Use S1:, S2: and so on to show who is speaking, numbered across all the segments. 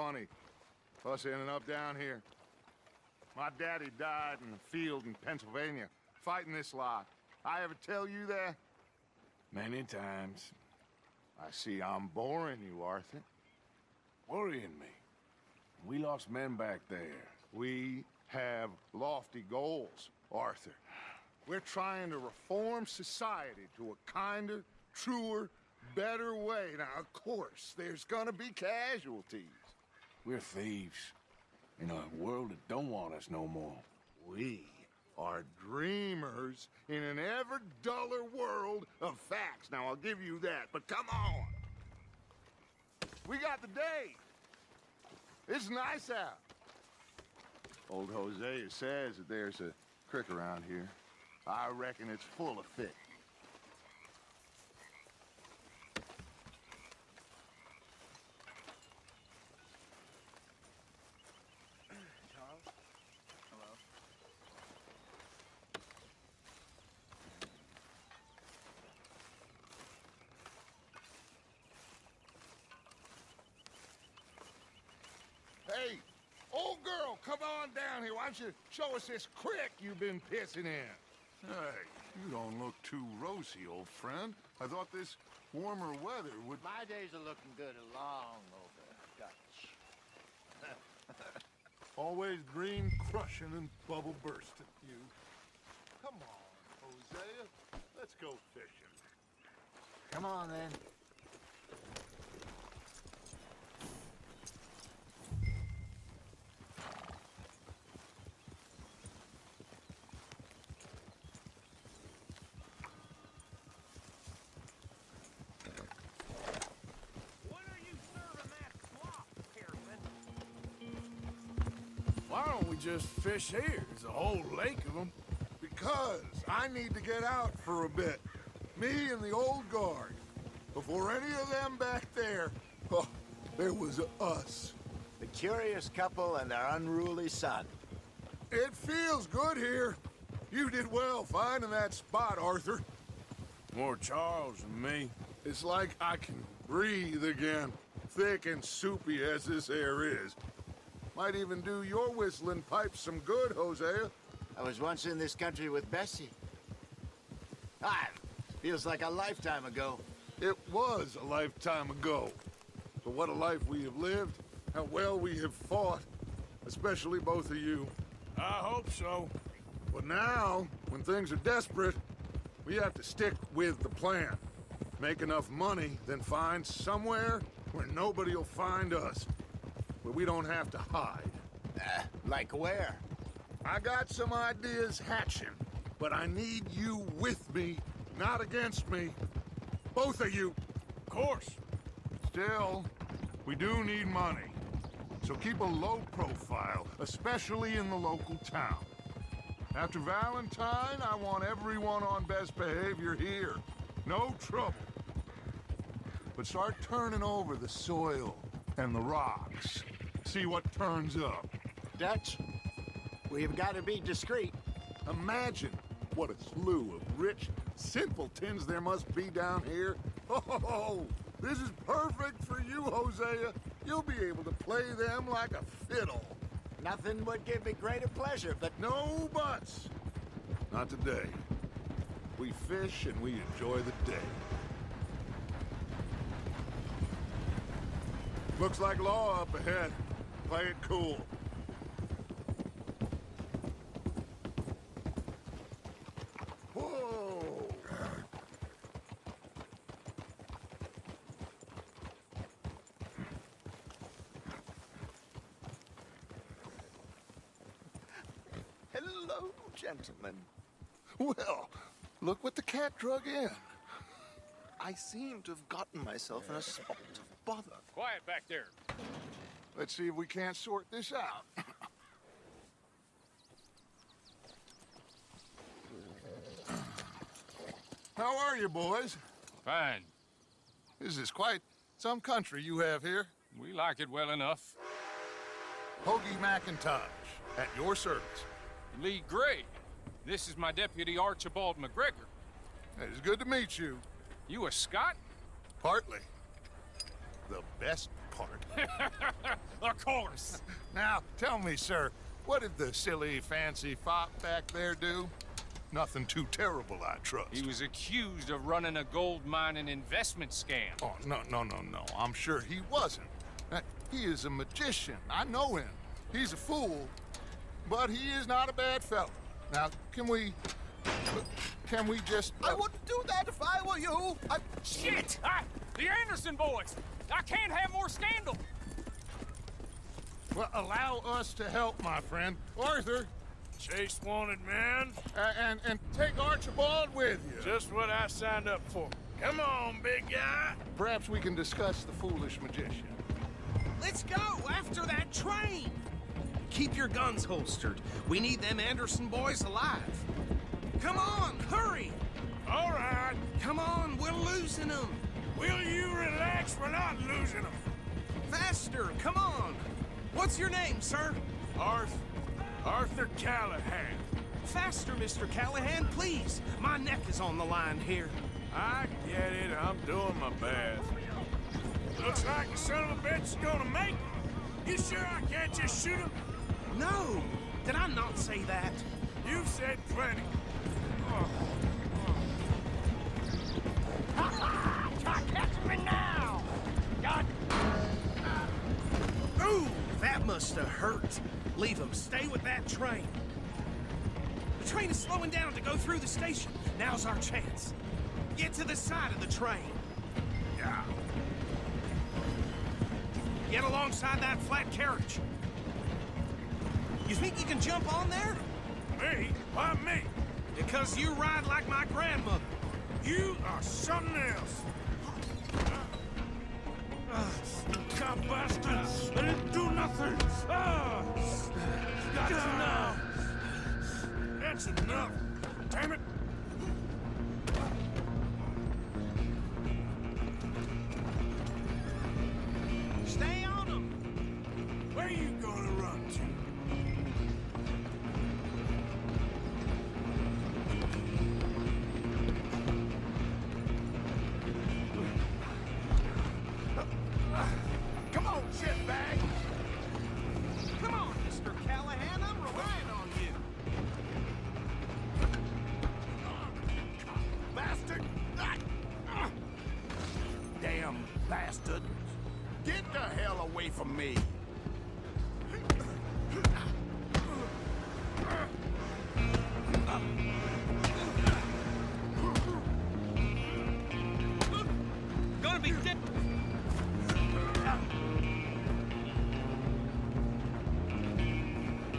S1: funny, us ending up down here. My daddy died in a field in Pennsylvania, fighting this lot. I ever tell you that?
S2: Many times.
S1: I see I'm boring you, Arthur.
S2: Worrying me. We lost men back there.
S1: We have lofty goals, Arthur. We're trying to reform society to a kinder, truer, better way. Now, of course, there's gonna be casualties.
S2: We're thieves. In a world that don't want us no more.
S1: We are dreamers in an ever duller world of facts. Now, I'll give you that, but come on. We got the day. It's nice out. Old Hosea says that there's a creek around here. I reckon it's full of fish.
S3: Charles? Hello?
S1: Hey, old girl, come on down here. Why don't you show us this creek you've been pissing in?
S4: Hey, you don't look too rosy, old friend. I thought this warmer weather would...
S3: My days are looking good along over Dutch.
S4: Always dream crushing and bubble bursting, you. Come on, Hosea. Let's go fishing.
S3: Come on, then.
S2: Why don't we just fish here? There's a whole lake of them.
S4: Because I need to get out for a bit. Me and the old guard. Before any of them back there, oh, there was us.
S3: The curious couple and their unruly son.
S4: It feels good here. You did well finding that spot, Arthur.
S2: More Charles than me.
S4: It's like I can breathe again, thick and soupy as this air is. Might even do your whistling pipes some good, Hosea.
S3: I was once in this country with Bessie. Ah, feels like a lifetime ago.
S4: It was a lifetime ago. But what a life we have lived, how well we have fought, especially both of you.
S2: I hope so.
S4: But now, when things are desperate, we have to stick with the plan. Make enough money, then find somewhere where nobody will find us. Where we don't have to hide.
S3: Like where?
S4: I got some ideas hatching, but I need you with me, not against me. Both of you.
S2: Of course.
S4: Still, we do need money. So keep a low profile, especially in the local town. After Valentine, I want everyone on best behavior here. No trouble. But start turning over the soil and the rocks. See what turns up.
S3: Dutch, we've got to be discreet.
S4: Imagine what a slew of rich simpletons there must be down here. Oh, this is perfect for you, Hosea. You'll be able to play them like a fiddle.
S3: Nothing would give me greater pleasure, but
S4: No buts. Not today. We fish and we enjoy the day. Looks like law up ahead. Play it cool. Whoa!
S3: hello, gentlemen.
S4: Well, look what the cat drug in.
S5: I seem to have gotten myself in a spot of bother.
S6: Quiet back there.
S4: Let's see if we can't sort this out. How are you, boys?
S6: Fine.
S4: This is quite some country you have here.
S6: We like it well enough.
S4: Hoagie McIntosh, at your service.
S6: Lee Gray. This is my deputy Archibald McGregor.
S4: It is good to meet you.
S6: You a Scot?
S4: Partly. The best part.
S6: Of course.
S4: Now, tell me, sir, what did the silly, fancy fop back there do? Nothing too terrible, I trust.
S6: He was accused of running a gold mining investment scam.
S4: Oh, no. I'm sure he wasn't. He is a magician. I know him. He's a fool, but he is not a bad fellow. Now, can we just...
S5: I wouldn't do that if I were you.
S6: Shit! The Anderson boys! I can't have more scandal!
S4: Well, allow us to help, my friend. Arthur,
S2: Chase wanted man.
S4: and take Archibald with you.
S2: Just what I signed up for. Come on, big guy.
S4: Perhaps we can discuss the foolish magician.
S7: Let's go after that train! Keep your guns holstered. We need them Anderson boys alive. Come on, hurry!
S2: All right.
S7: Come on, we're losing them.
S2: Will you relax? We're not losing them.
S7: Faster, come on. What's your name, sir?
S2: Arthur Callahan.
S7: Faster, Mr. Callahan, please. My neck is on the line here.
S2: I get it. I'm doing my best. Looks like the son of a bitch is gonna make it. You sure I can't just shoot him?
S7: No, did I not say that?
S2: You've said plenty.
S7: Ooh, that must have hurt. Leave him. Stay with that train. The train is slowing down to go through the station. Now's our chance. Get to the side of the train.
S2: Yeah.
S7: Get alongside that flat carriage. You think you can jump on there?
S2: Me? Why me?
S7: Because you ride like my grandmother.
S2: You are something else. God bastard! I didn't do nothing! That's enough! That's enough! Damn it!
S7: Stay on him!
S2: Where you gonna run to?
S1: Come on, shitbag!
S7: Come on, Mr. Callahan, I'm relying on you.
S1: Bastard! Damn bastard! Get the hell away from me!
S7: Gonna be dead.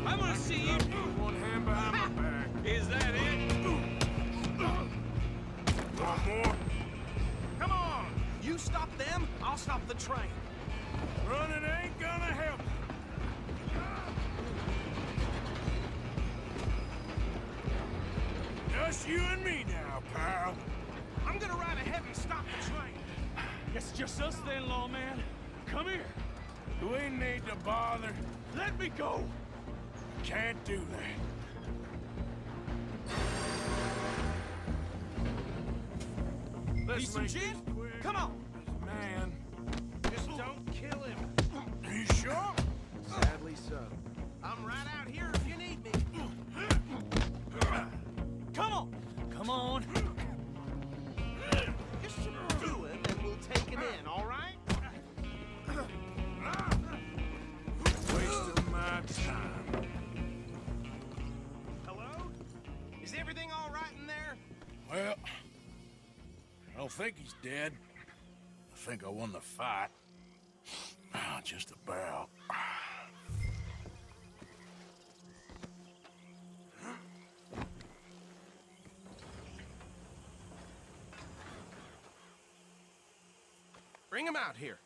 S7: I'm gonna see you.
S2: One hand behind my back.
S7: Is that it?
S2: One more.
S7: Come on! You stop them, I'll stop the train.
S2: Running ain't gonna help. Just you and me now, pal.
S7: I'm gonna ride ahead and stop the train.
S2: It's just us then, lawman. Come here. We need to bother. Let me go. Can't do that.
S7: Need some
S2: make
S7: gin?
S2: this quick.
S7: Come on.
S2: Man,
S7: Just don't kill him.
S2: are you sure?
S7: Sadly so. I'm right out here if you need me. Come on. Come on. Just subdue him and we'll take him in, all right?
S2: Wasting my time.
S7: Hello? Is everything all right in there?
S2: Well, I don't think he's dead. I think I won the fight. Just about.
S7: Bring him out here.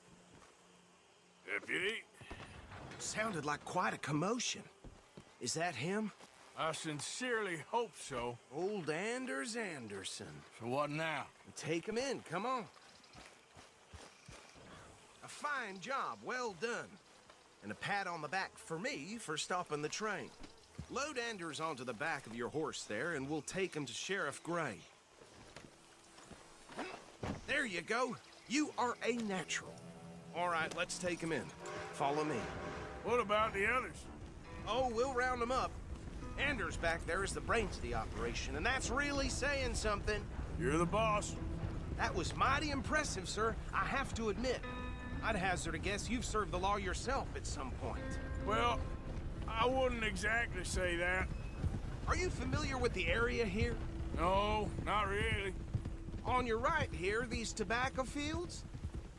S2: Deputy,
S7: Sounded like quite a commotion. Is that him?
S2: I sincerely hope so.
S7: Old Anders Anderson.
S2: So what now?
S7: Take him in, come on. A fine job, well done. And a pat on the back for me for stopping the train. Load Anders onto the back of your horse there, and we'll take him to Sheriff Gray. There you go. You are a natural. All right, let's take him in. Follow me.
S2: What about the others?
S7: Oh, we'll round them up. Anders back there is the brains of the operation, and that's really saying something.
S2: You're the boss.
S7: That was mighty impressive, sir. I have to admit. I'd hazard a guess you've served the law yourself at some point.
S2: Well, I wouldn't exactly say that.
S7: Are you familiar with the area here?
S2: No, not really.
S7: On your right here, these tobacco fields?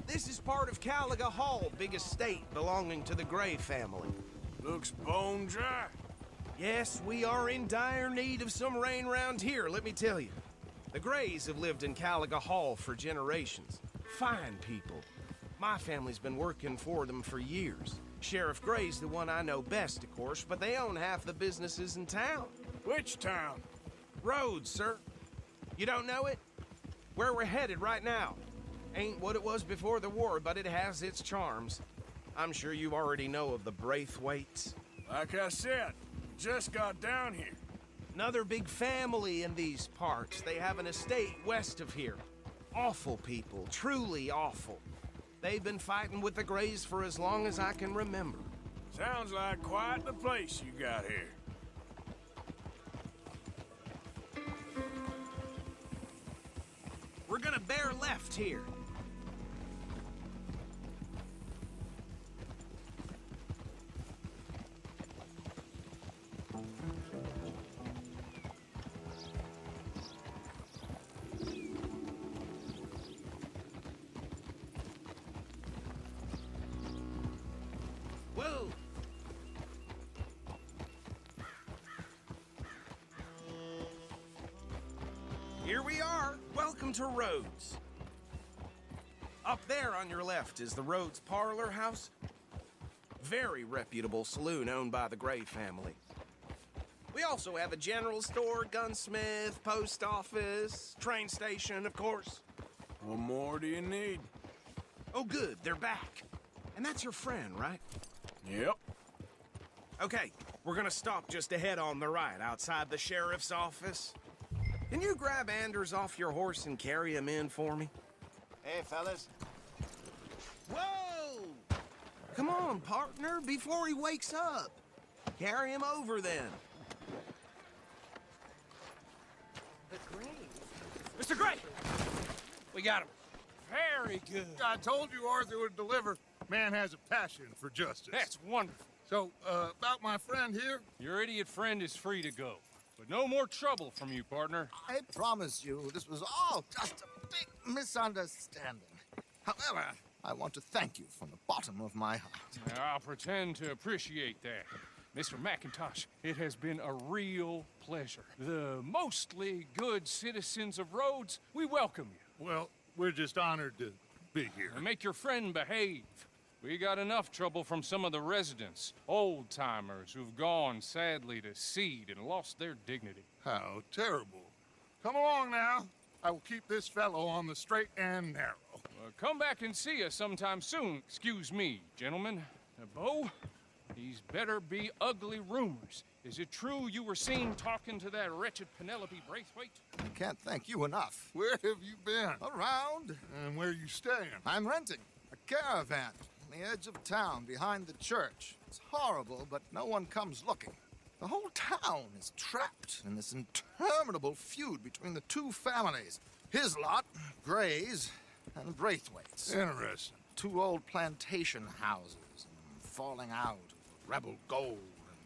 S7: This is part of Caliga Hall, big estate belonging to the Gray family.
S2: Looks bone dry.
S7: Yes, we are in dire need of some rain round here, let me tell you. The Grays have lived in Caliga Hall for generations. Fine people. My family's been working for them for years. Sheriff Gray's the one I know best, of course, but they own half the businesses in town.
S2: Which town?
S7: Rhodes, sir. You don't know it? Where we're headed right now. Ain't what it was before the war, but it has its charms. I'm sure you already know of the Braithwaites.
S2: Like I said, just got down here.
S7: Another big family in these parts. They have an estate west of here. Awful people, truly awful. They've been fighting with the Grays for as long as I can remember.
S2: Sounds like quite the place you got here.
S7: We're gonna bear left here. Whoa! Here we are. Welcome to Rhodes. Up there on your left is the Rhodes Parlor House. Very reputable saloon owned by the Gray family. We also have a general store, gunsmith, post office, train station, of course.
S2: What more do you need?
S7: Oh, good, they're back. And that's your friend, right?
S2: Yep.
S7: Okay, we're gonna stop just ahead on the right, outside the sheriff's office. Can you grab Anders off your horse and carry him in for me?
S3: Hey, fellas.
S7: Whoa! Come on, partner, before he wakes up. Carry him over, then.
S6: Mr. Gray! We got him. Very good.
S4: I told you Arthur would deliver. Man has a passion for justice.
S6: That's wonderful.
S4: So, about my friend here?
S6: Your idiot friend is free to go. But no more trouble from you, partner.
S3: I promise you, this was all just a big misunderstanding. However, I want to thank you from the bottom of my heart.
S6: I'll pretend to appreciate that. Mr. McIntosh, it has been a real pleasure. The mostly good citizens of Rhodes, we welcome you.
S4: Well, we're just honored to be here.
S6: And make your friend behave. We got enough trouble from some of the residents, old-timers who've gone, sadly, to seed and lost their dignity.
S4: How terrible. Come along now. I will keep this fellow on the straight and narrow.
S6: Come back and see us sometime soon. Excuse me, gentlemen. Bo, these better be ugly rumors. Is it true you were seen talking to that wretched Penelope Braithwaite?
S3: I can't thank you enough.
S4: Where have you been?
S3: Around.
S4: And where you staying?
S3: I'm renting a caravan on the edge of town behind the church. It's horrible, but no one comes looking. The whole town is trapped in this interminable feud between the two families. His lot, Gray's, and Braithwaite's.
S4: Interesting.
S3: Two old plantation houses, and falling out of rebel gold,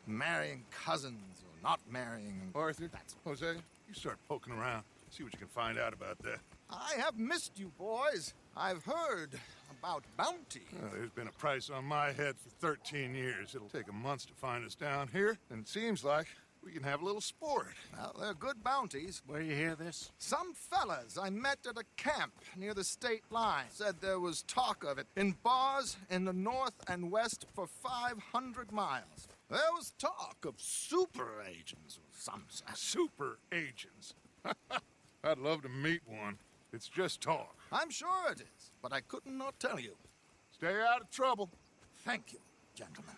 S3: and marrying cousins or not marrying.
S4: Arthur, Jose, you start poking around. See what you can find out about that.
S3: I have missed you, boys. I've heard about bounty.
S4: There's been a price on my head for 13 years. It'll take a month to find us down here, and it seems like we can have a little sport.
S3: Well, they're good bounties.
S5: Where you hear this?
S3: Some fellas I met at a camp near the state line said there was talk of it in bars in the north and west for 500 miles. There was talk of super agents of some sort.
S4: Super agents. I'd love to meet one. It's just talk.
S3: I'm sure it is, but I couldn't not tell you.
S4: Stay out of trouble.
S3: Thank you, gentlemen.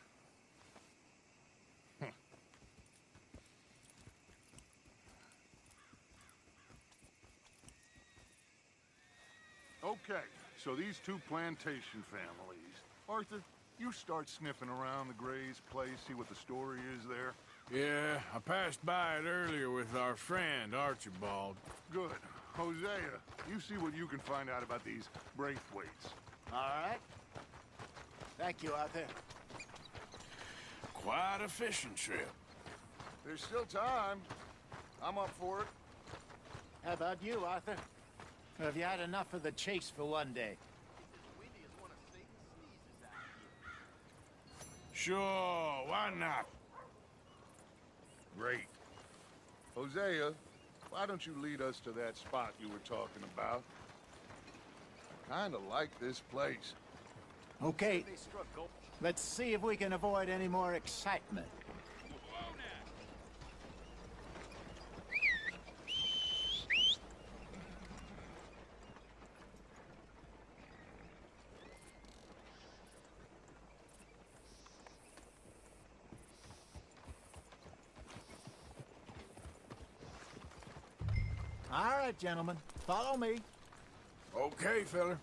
S4: Okay, So these two plantation families. Arthur, you start sniffing around the Gray's place, see what the story is there.
S2: Yeah, I passed by it earlier with our friend, Archibald.
S4: Good. Hosea, you see what you can find out about these Braithwaites.
S8: All right. Thank you, Arthur.
S2: Quite a fishing trip.
S1: There's still time. I'm up for it.
S8: How about you, Arthur? Or have you had enough of the chase for one day?
S2: Sure, why not?
S4: Great. Hosea, why don't you lead us to that spot you were talking about? I kinda like this place.
S8: Okay. Let's see if we can avoid any more excitement. All right, gentlemen. Follow me.
S2: Okay, fella.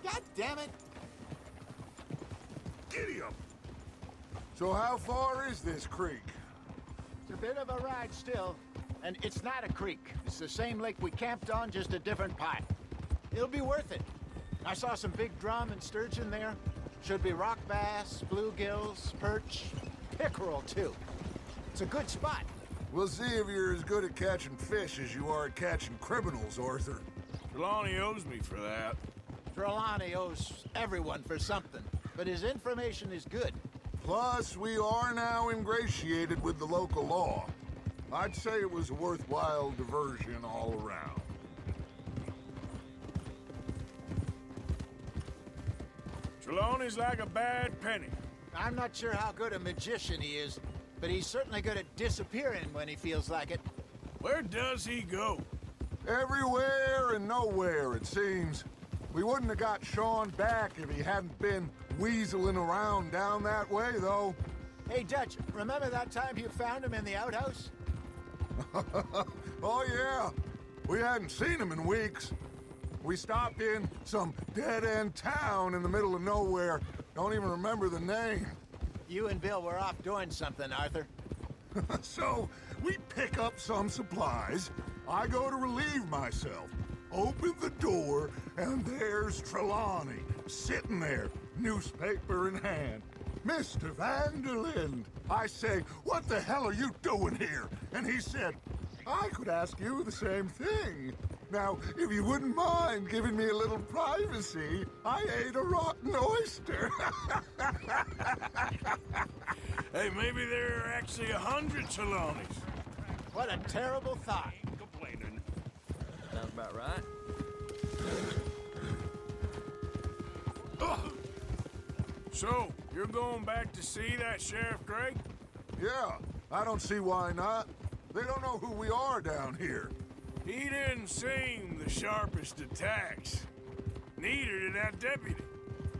S8: God damn it!
S4: Giddy up! So how far is this creek?
S8: It's a bit of a ride still. And it's not a creek. It's the same lake we camped on, just a different part. It'll be worth it. I saw some big drum and sturgeon there. Should be rock bass, bluegills, perch, pickerel, too. It's a good spot.
S4: We'll see if you're as good at catching fish as you are at catching criminals, Arthur.
S2: Trelawney owes me for that.
S8: Trelawney owes everyone for something, but his information is good.
S4: Plus, we are now ingratiated with the local law. I'd say it was a worthwhile diversion all around.
S2: Trelawney's like a bad penny.
S8: I'm not sure how good a magician he is, but he's certainly good at disappearing when he feels like it.
S2: Where does he go?
S4: Everywhere and nowhere, it seems. We wouldn't have got Sean back if he hadn't been weaseling around down that way, though.
S8: Hey, Dutch, remember that time you found him in the outhouse?
S4: Oh, yeah. We hadn't seen him in weeks. We stopped in some dead-end town in the middle of nowhere. Don't even remember the name.
S8: You and Bill were off doing something, Arthur.
S4: So, we pick up some supplies. I go to relieve myself. Open the door, and there's Trelawney, sitting there, newspaper in hand. Mr. Vanderlyn. I say, what the hell are you doing here? And he said, I could ask you the same thing. Now, if you wouldn't mind giving me a little privacy, I ate a rotten oyster.
S2: Hey, maybe there are actually 100 Trelawneys.
S8: What a terrible thought.
S6: Complaining.
S9: Sounds about right.
S2: Ugh. So, you're going back to see that Sheriff Gray?
S4: Yeah, I don't see why not. They don't know who we are down here.
S2: He didn't seem the sharpest attacks. Neither did that deputy.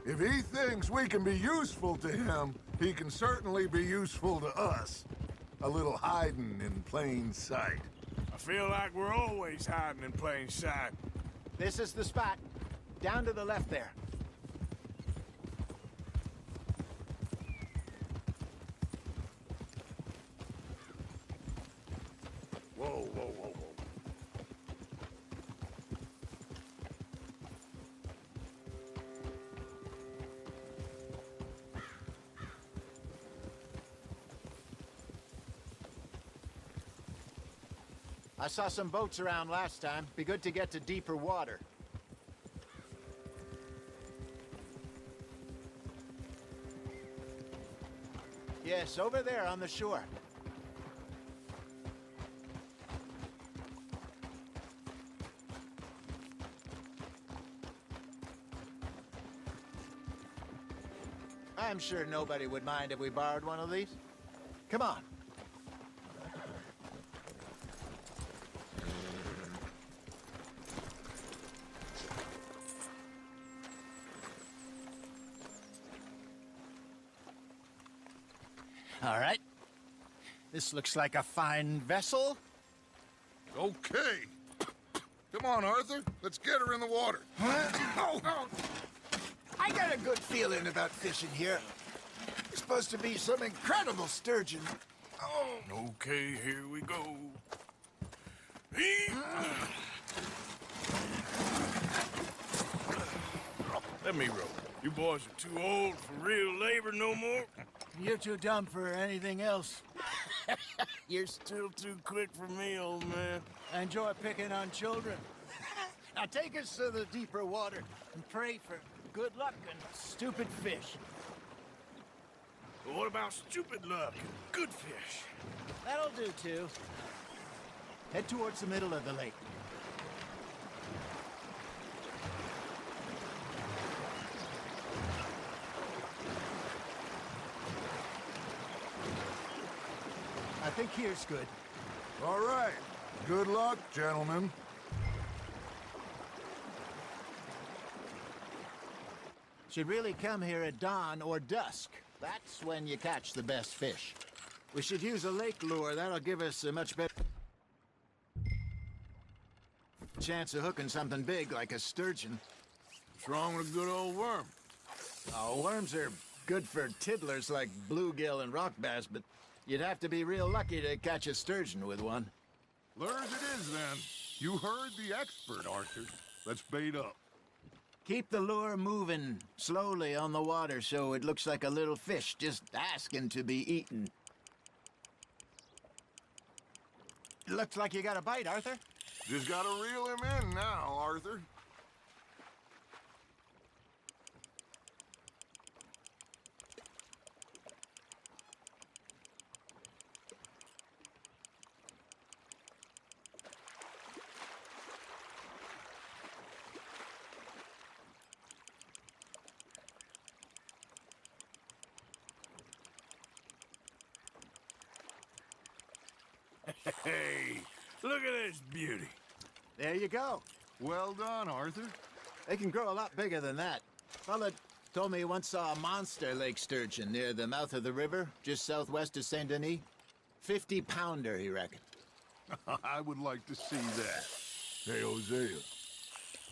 S4: If he thinks we can be useful to him, he can certainly be useful to us. A little hiding in plain sight.
S2: I feel like we're always hiding in plain sight.
S8: This is the spot. Down to the left there.
S4: Whoa, whoa, whoa, whoa.
S8: I saw some boats around last time. Be good to get to deeper water. Yes, over there on the shore. I'm sure nobody would mind if we borrowed one of these. Come on. All right. This looks like a fine vessel.
S4: Okay.
S1: Come on, Arthur. Let's get her in the water.
S8: Oh. I got a good feeling about fishing here. It's supposed to be some incredible sturgeon. Oh.
S2: Okay, here we go. Let me row. You boys are too old for real labor no more.
S8: You're too dumb for anything else.
S2: You're still too quick for me, old man.
S8: I enjoy picking on children. Now take us to the deeper water and pray for good luck and stupid fish.
S2: But what about stupid luck and good fish?
S8: That'll do, too. Head towards the middle of the lake. I think here's good.
S4: All right. Good luck, gentlemen.
S8: Should really come here at dawn or dusk. That's when you catch the best fish. We should use a lake lure. That'll give us a much better chance of hooking something big like a sturgeon.
S2: What's wrong with a good old worm?
S8: Oh, worms are good for tiddlers like bluegill and rock bass, but you'd have to be real lucky to catch a sturgeon with one.
S4: Lure as it is, then. You heard the expert, Arthur. Let's bait up.
S8: Keep the lure moving slowly on the water so it looks like a little fish just asking to be eaten. It looks like you got a bite, Arthur.
S4: Just gotta reel him in now, Arthur.
S2: Hey, look at this beauty.
S8: There you go.
S4: Well done, Arthur.
S8: They can grow a lot bigger than that. Fella told me he once saw a monster lake sturgeon near the mouth of the river, just southwest of Saint Denis. 50-pounder, he reckoned.
S4: I would like to see that. Hey, Hosea,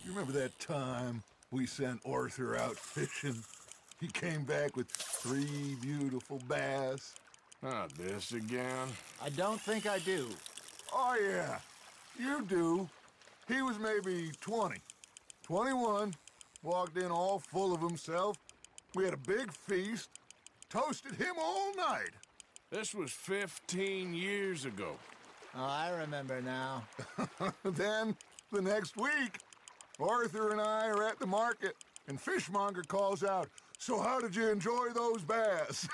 S4: you remember that time we sent Arthur out fishing? He came back with 3 beautiful bass.
S2: Not this again.
S8: I don't think I do.
S4: Oh, yeah, you do. He was maybe 20, 21, walked in all full of himself. We had a big feast, toasted him all night.
S2: This was 15 years ago.
S8: Oh, I remember now.
S4: Then, the next week, Arthur and I are at the market, and Fishmonger calls out, "So how did you enjoy those bass?"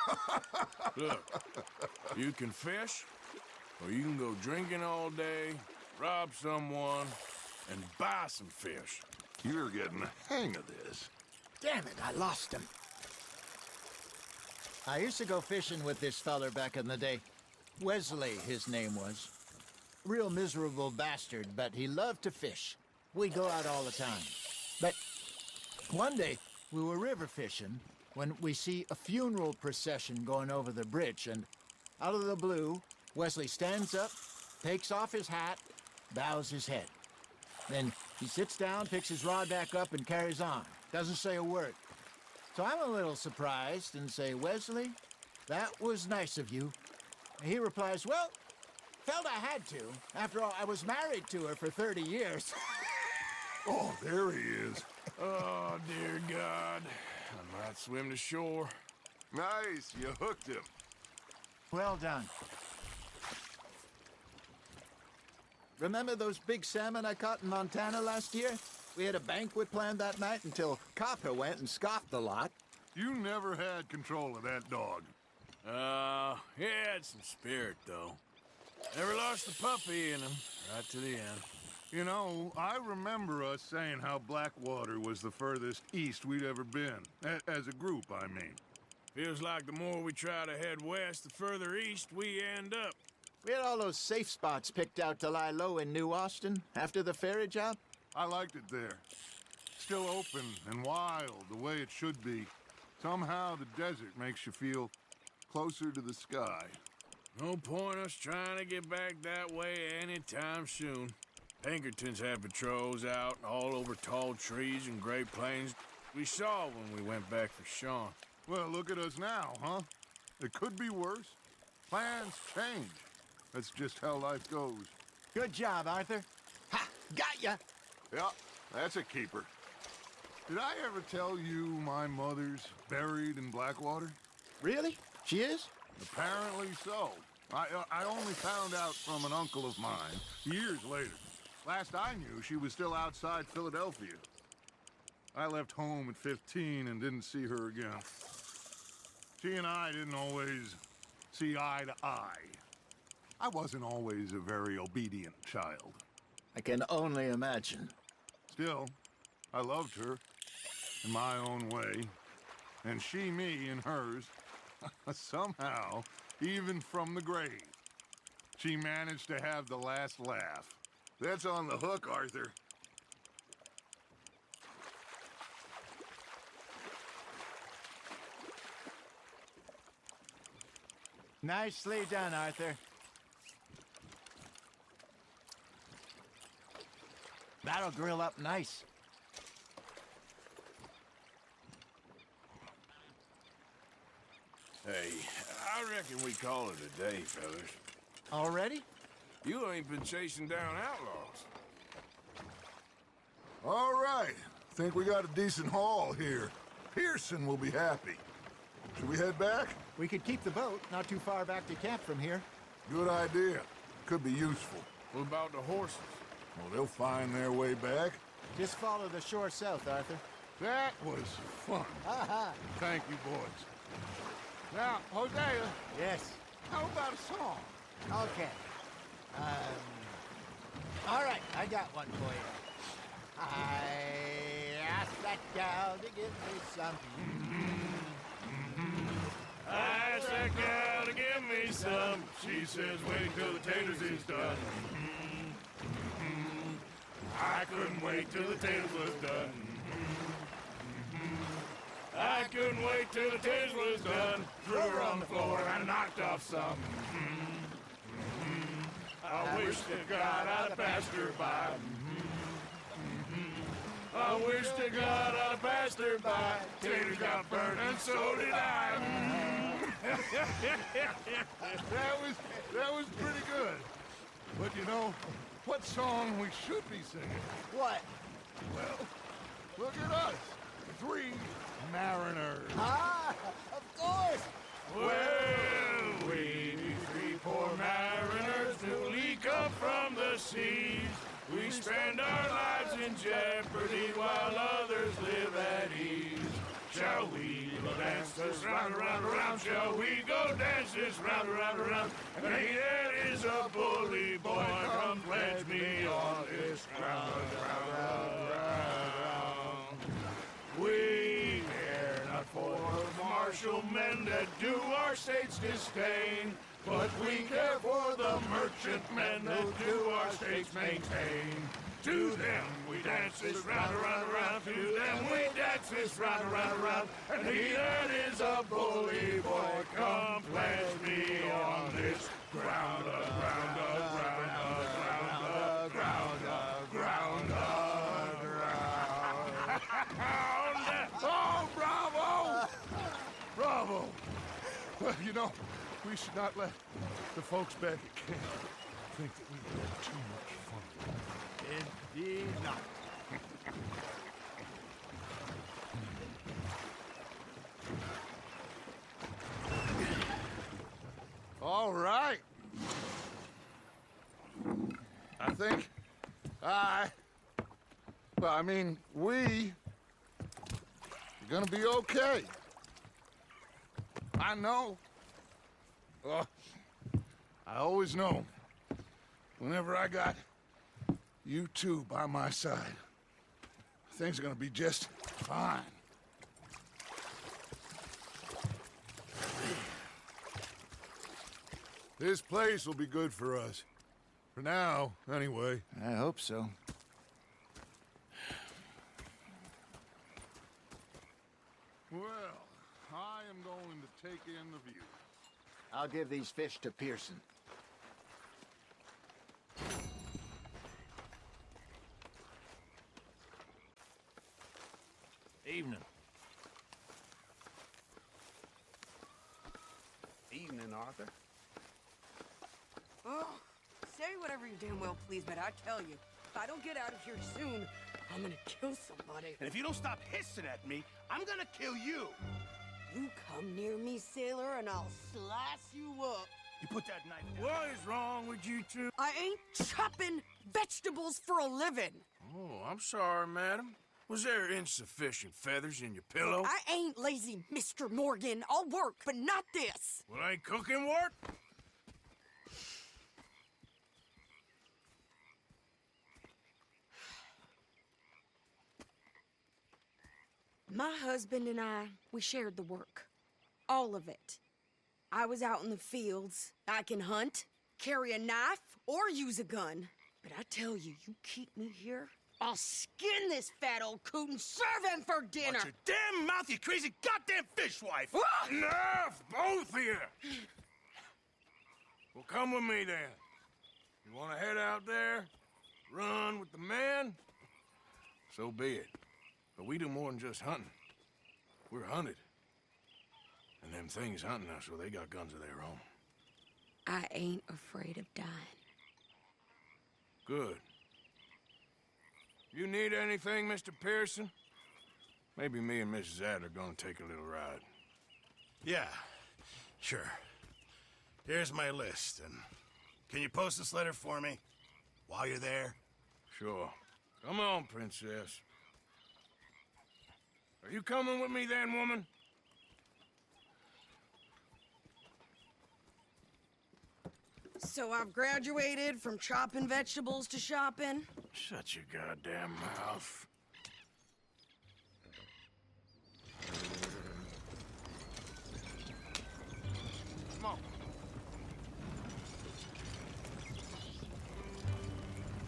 S2: Look, you can fish, or you can go drinking all day, rob someone, and buy some fish.
S4: You're getting the hang of this.
S8: Damn it, I lost him. I used to go fishing with this feller back in the day. Wesley, his name was. Real miserable bastard, but he loved to fish. We'd go out all the time. But one day, we were river fishing when we see a funeral procession going over the bridge, and out of the blue, Wesley stands up, takes off his hat, bows his head. Then he sits down, picks his rod back up, and carries on. Doesn't say a word. So I'm a little surprised and say, "Wesley, that was nice of you." And he replies, "Well, felt I had to. After all, I was married to her for 30 years.
S4: Oh, there he is.
S2: Oh, dear God. I might swim to shore.
S4: Nice, you hooked him.
S8: Well done. Remember those big salmon I caught in Montana last year? We had a banquet planned that night until Copper went and scoffed the lot.
S4: You never had control of that dog.
S2: He had some spirit, though. Never lost the puppy in him, right to the end.
S4: You know, I remember us saying how Blackwater was the furthest east we'd ever been. As a group, I mean.
S2: Feels like the more we try to head west, the further east we end up.
S8: We had all those safe spots picked out to lie low in New Austin after the ferry job.
S4: I liked it there. Still open and wild, the way it should be. Somehow the desert makes you feel closer to the sky.
S2: No point us trying to get back that way anytime soon. Pinkertons had patrols out all over tall trees and Great Plains. We saw when we went back for Sean.
S4: Well, look at us now, huh? It could be worse. Plans change. That's just how life goes.
S8: Good job, Arthur. Ha! Got ya!
S4: Yeah, that's a keeper. Did I ever tell you my mother's buried in Blackwater?
S8: Really? She is?
S4: Apparently so. I only found out from an uncle of mine years later. Last I knew, she was still outside Philadelphia. I left home at 15 and didn't see her again. She and I didn't always see eye to eye. I wasn't always a very obedient child.
S8: I can only imagine.
S4: Still, I loved her in my own way, and she me in hers. Somehow, even from the grave, she managed to have the last laugh. That's on the hook, Arthur.
S8: Nicely done, Arthur. That'll grill up nice.
S2: Hey, I reckon we call it a day, fellas.
S8: Already?
S2: You ain't been chasing down outlaws.
S4: All right. Think we got a decent haul here. Pearson will be happy. Should we head back?
S8: We could keep the boat not too far back to camp from here.
S4: Good idea. Could be useful.
S2: What about the horses?
S4: Well, they'll find their way back.
S8: Just follow the shore south, Arthur.
S4: That was fun. Thank you, boys. Now, Hosea,
S8: Yes.
S4: how about a song?
S8: Okay. All right, I got one for you. I asked that gal to give me some.
S2: I asked that gal to give me some. She says, wait till the taters is done. I couldn't wait till the taters was done. I couldn't wait till the taters was done. Threw her on the floor and knocked off some. I wish to God I'd passed her by. I wish to God I'd passed her by. Taters got burned and so did I.
S4: That was pretty good. But you know, what song we should be singing?
S8: What?
S4: Well, look at us. Three mariners.
S8: Ah, of course.
S2: Well, we three poor mariners newly come from the seas. We spend our lives in jeopardy while others live at ease. Shall we go dance this round, around, around? Shall we go dance this round, around, around? And he that is a bully boy, come pledge me on this ground, ground. We care not for martial men that do our state's disdain, but we care for the merchant men that do our states maintain. To them we dance this round, around, around. To them we dance this round, around, around. And he that is a bully boy, come pledge me on this ground, ground, ground, ground, ground, ground, ground.
S4: Oh, bravo! Bravo! Well, you know, we should not let the folks back at camp think that we had too much fun.
S8: Indeed not.
S4: All right. I think we are gonna be okay. I know. I always know. Whenever I got you two by my side, things are gonna be just fine. This place will be good for us. For now, anyway.
S8: I hope so.
S4: Well, I am going to take in the view.
S8: I'll give these fish to Pearson.
S2: evening, Arthur.
S10: Oh, say whatever you damn well please, but I tell you, if I don't get out of here soon, I'm gonna kill somebody.
S7: And if you don't stop hissing at me, I'm gonna kill you.
S10: You come near me, sailor, and I'll slice you up.
S7: You put that knife down. What is wrong with you two?
S10: I ain't chopping vegetables for a living.
S11: Oh, I'm sorry, madam. Was there insufficient feathers in your pillow?
S10: I ain't lazy, Mr. Morgan. I'll work, but not this.
S11: Well, ain't cooking work?
S10: My husband and I, we shared the work. All of it. I was out in the fields. I can hunt, carry a knife, or use a gun. But I tell you, you keep me here, I'll skin this fat old coot and serve him for dinner.
S7: Watch your damn mouth, you crazy goddamn fishwife!
S11: Enough, both of you! Well, come with me then. You want to head out there, run with the men? So be it. But we do more than just hunting. We're hunted. And them things hunting us, well, they got guns of their own.
S10: I ain't afraid of dying.
S11: Good. You need anything, Mr. Pearson? Maybe me and Mrs. Adler are gonna take a little ride.
S7: Yeah, sure. Here's my list, and can you post this letter for me while you're there?
S11: Sure. Come on, Princess. Are you coming with me then, woman?
S10: So I've graduated from chopping vegetables to shopping.
S11: Shut your goddamn mouth. Come on.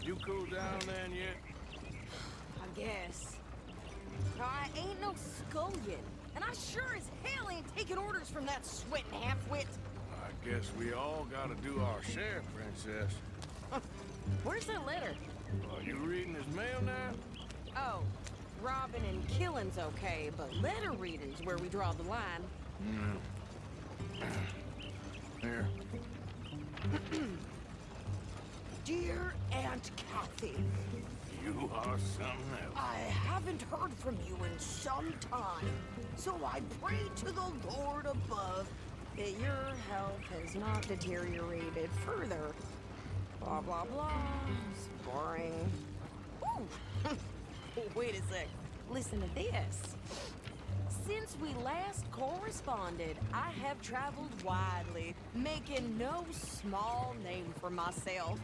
S11: You cool down then yet?
S10: I guess. I ain't no scullion, and I sure as hell ain't taking orders from that sweating half-wit.
S11: I guess we all gotta do our share, Princess.
S10: Where's that letter?
S11: Are you reading his mail now?
S10: Oh, robbing and killing's okay, but letter reading's where we draw the line.
S11: Here.
S10: Dear Aunt Kathy,
S11: You are something else.
S10: I haven't heard from you in some time, so I pray to the Lord above that your health has not deteriorated further. Blah, blah, blah. It's boring. Ooh. Wait a sec. Listen to this. Since we last corresponded, I have traveled widely, making no small name for myself.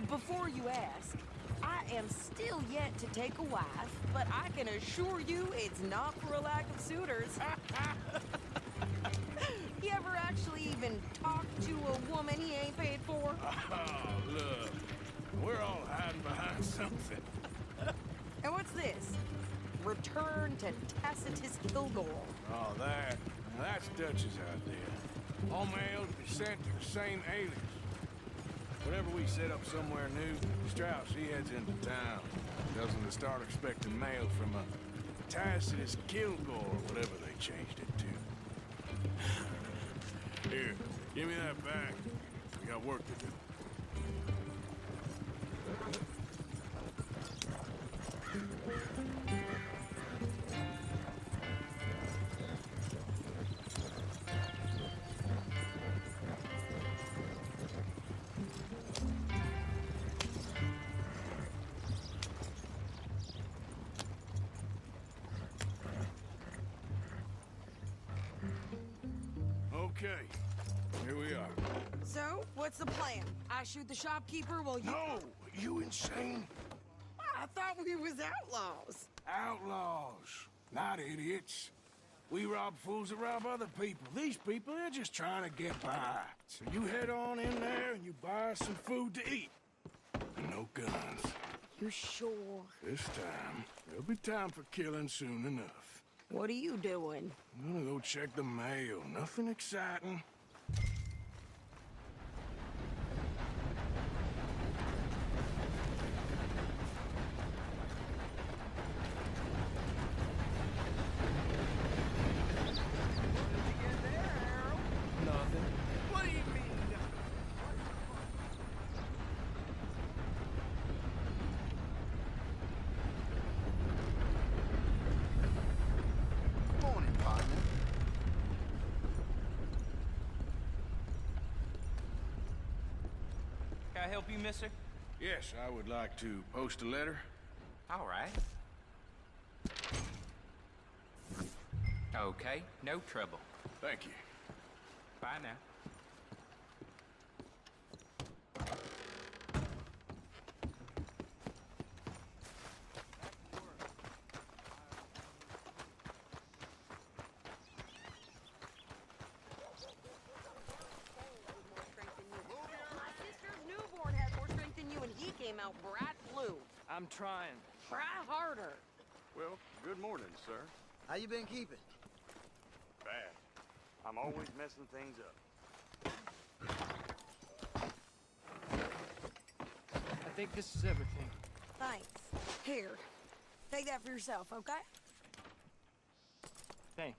S10: Before you ask, I am still yet to take a wife, but I can assure you it's not for a lack of suitors. You ever actually even talk to a woman he ain't paid for?
S11: Oh, look. We're all hiding behind something.
S10: And what's this? Return to Tacitus Kilgore.
S11: Oh, that's Dutch's idea. All mail to be sent to the same alias. Whenever we set up somewhere new, Strauss, he heads into town. Tells them to start expecting mail from a Tacitus Kilgore, or whatever they changed it to. Here, give me that back. We got work to do. Okay, here we are.
S10: So, what's the plan? I shoot the shopkeeper while you...
S11: No! You insane?
S10: I thought we was outlaws.
S11: Outlaws, not idiots. We rob fools that rob other people. These people, they're just trying to get by. So you head on in there and you buy us some food to eat. And no guns.
S10: You sure?
S11: This time, there'll be time for killing soon enough.
S10: What are you doing?
S11: I'm gonna go check the mail. Nothing exciting.
S9: I help you, mister?
S11: Yes, I would like to post a letter.
S9: All right. Okay, no trouble.
S11: Thank you.
S9: Bye now.
S10: My sister's newborn had more strength than you, and he came out bright blue.
S9: I'm trying.
S10: Try harder.
S12: Well, good morning, sir.
S5: How you been keeping?
S12: Bad. I'm always messing things up.
S9: I think this is everything.
S10: Thanks. Here, take that for yourself, okay?
S9: Thanks.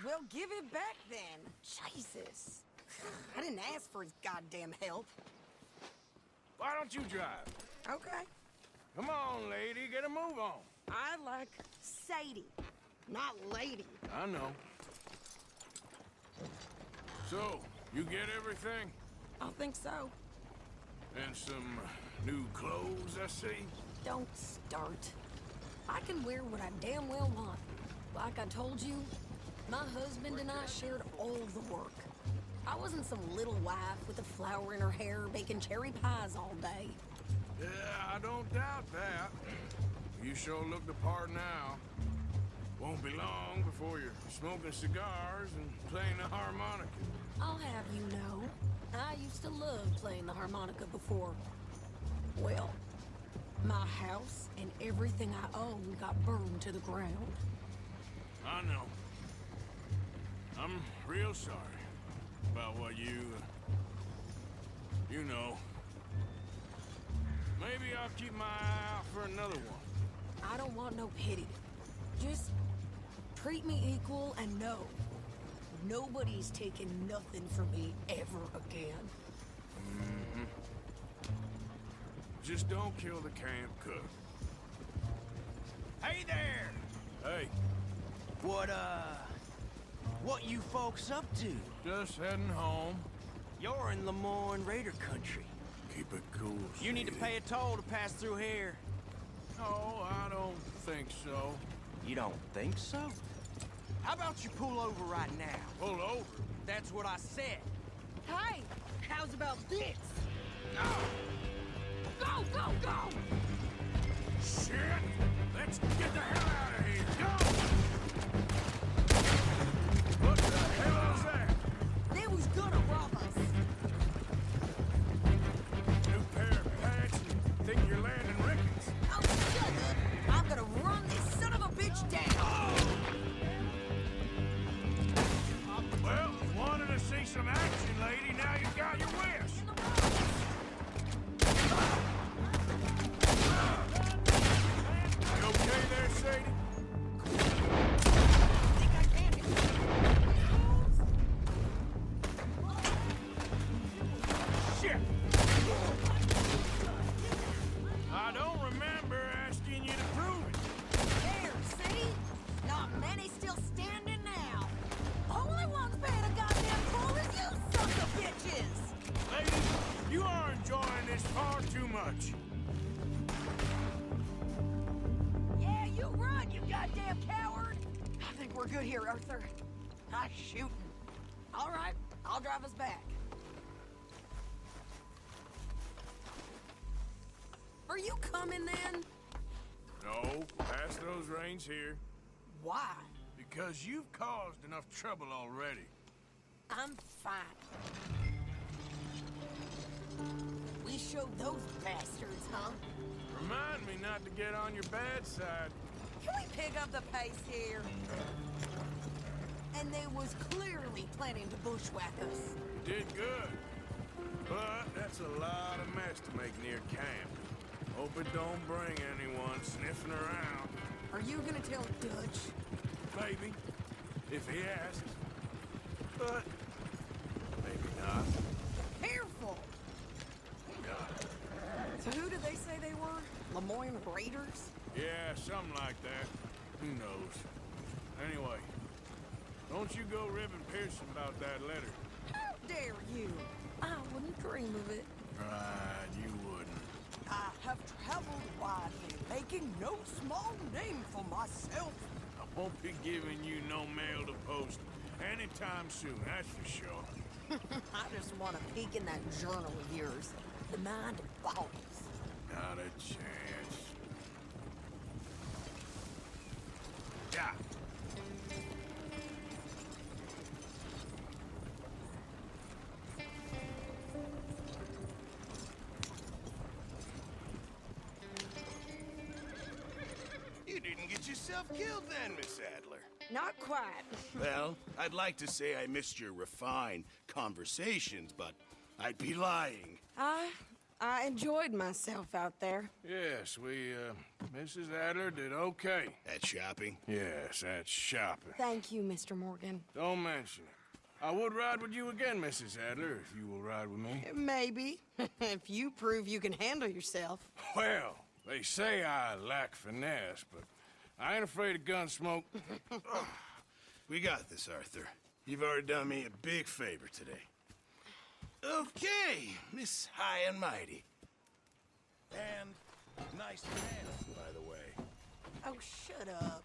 S10: Well, give it back then. Jesus. I didn't ask for his goddamn help.
S11: Why don't you drive?
S10: Okay.
S11: Come on, lady, get a move on.
S10: I like Sadie, not lady.
S11: I know. So, you get everything?
S10: I think so.
S11: And some new clothes, I see?
S10: Don't start. I can wear what I damn well want. Like I told you, my husband and I shared all the work. I wasn't some little wife with a flower in her hair baking cherry pies all day.
S11: Yeah, I don't doubt that. You sure look the part now. Won't be long before you're smoking cigars and playing the harmonica.
S10: I'll have you know, I used to love playing the harmonica before. Well, my house and everything I own got burned to the ground.
S11: I know. I'm real sorry about what you know. Maybe I'll keep my eye out for another one.
S10: I don't want no pity. Just treat me equal and know nobody's taking nothing from me ever again.
S11: Mm-hmm. Just don't kill the camp cook.
S7: Hey there!
S11: Hey,
S7: What you folks up to?
S11: just heading home.
S7: You're in Lemoyne Raider country.
S11: Keep it cool,
S7: You need to
S11: Sadie.
S7: pay a toll to pass through here.
S11: No, I don't think so.
S7: You don't think so? How about you pull over right now?
S11: Pull over.
S7: That's what I said.
S10: Hey, how's about this?
S11: No!
S10: Go, go, go!
S11: Shit! Let's get the hell out of here! Go! What the hell is that?
S10: They was gonna rob us.
S11: New pair of pants and think you're landing Ricketts.
S10: Oh, shut up! I'm gonna run this son of a bitch down!
S11: Well, wanted to see some action, lady. Now you got your wish. You okay there, Sadie?
S10: Think I can do it.
S11: Shit! I don't remember asking you to prove it.
S10: There, see? Not many still standing now. Only one's paying a goddamn toll is you sons of bitches!
S11: Lady, you are enjoying this far too much.
S10: Yeah, you run, you goddamn coward! I think we're good here, Arthur. Nice shooting. All right, I'll drive us back. Are you coming then?
S11: No, pass those reins here.
S10: Why?
S11: Because you've caused enough trouble already.
S10: I'm fine. We showed those bastards, huh?
S11: Remind me not to get on your bad side.
S10: Can we pick up the pace here? And they was clearly planning to bushwhack us.
S11: You did good. But that's a lot of mess to make near camp. Hope it don't bring anyone sniffing around.
S10: Are you gonna tell Dutch?
S11: Maybe, if he asks. But maybe not.
S10: Careful! So who did they say they were? Lemoyne Raiders?
S11: Yeah, something like that. Who knows? Anyway, don't you go ribbing Pearson about that letter.
S10: How dare you? I wouldn't dream of it.
S11: Pride, you wouldn't.
S10: I have traveled widely, making no small name for myself.
S11: I won't be giving you no mail to post anytime soon, that's for sure.
S10: I just want to peek in that journal of yours. The mind of bottles.
S11: Not a chance. Yeah.
S2: You didn't get yourself killed then, Miss Adler.
S10: Not quite.
S2: Well, I'd like to say I missed your refined conversations, but I'd be lying.
S10: I enjoyed myself out there.
S11: Yes, Mrs. Adler did okay.
S2: At shopping?
S11: Yes, that's shopping.
S10: Thank you, Mr. Morgan.
S11: Don't mention it. I would ride with you again, Mrs. Adler, if you will ride with me.
S10: Maybe. If you prove you can handle yourself.
S11: Well, they say I lack finesse, but I ain't afraid of gun smoke.
S2: We got this, Arthur. You've already done me a big favor today. Okay, Miss High and Mighty. And nice pants, by the way.
S10: Oh, shut up.